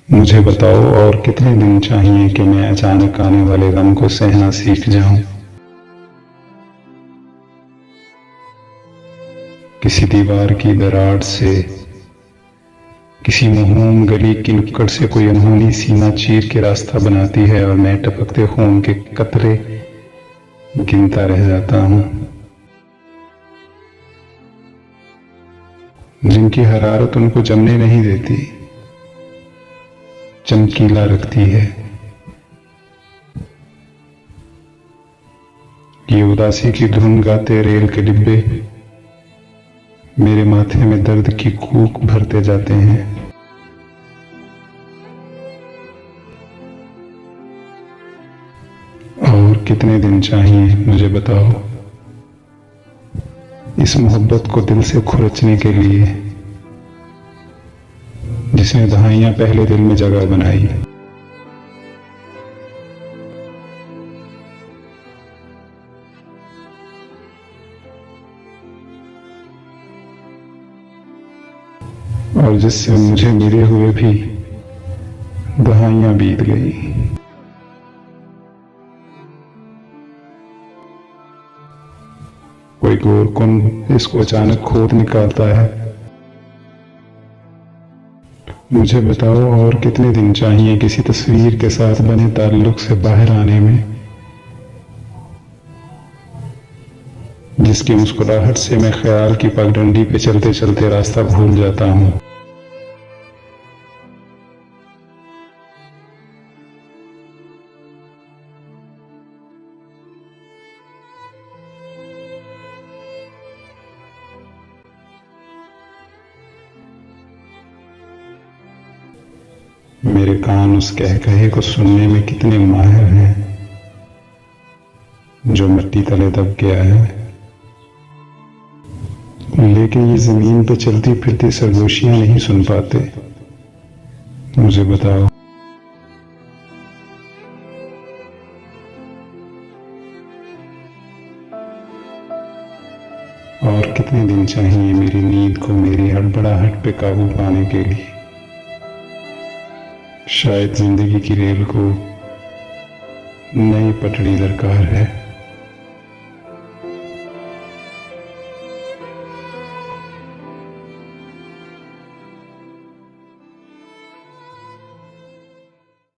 मुझे बताओ और कितने दिन चाहिए कि मैं अचानक आने वाले गम को सहना सीख जाऊं। किसी दीवार की दरार से, किसी महरूम गली की नुक्कड़ से कोई अनहोनी सीमा चीर के रास्ता बनाती है और मैं टपकते खून के कतरे गिनता रह जाता हूं, जिनकी हरारत उनको जमने नहीं देती, चमकीला रखती है। ये उदासी की धुन गाते रेल के डिब्बे मेरे माथे में दर्द की कूक भरते जाते हैं। और कितने दिन चाहिए मुझे बताओ, इस मोहब्बत को दिल से खुरचने के लिए, जिसने दहाइयां पहले दिल में जगह बनाई। और जिससे मुझे मिले हुए भी दहाइयां बीत गई। कोई गोरकुन इसको अचानक खोद निकालता है। मुझे बताओ और कितने दिन चाहिए किसी तस्वीर के साथ बने ताल्लुक से बाहर आने में, जिसकी मुस्कुराहट से मैं ख्याल की पगडंडी पे चलते चलते रास्ता भूल जाता हूं। मेरे कान उस कह कहे को सुनने में कितने माहिर हैं जो मिट्टी तले दब गया है, लेकिन ये जमीन पे चलती फिरती सरगोशियां नहीं सुन पाते। मुझे बताओ और कितने दिन चाहिए मेरी नींद को मेरी हड़बड़ाहट पे काबू पाने के लिए। शायद जिंदगी की रेल को नई पटड़ी दरकार है।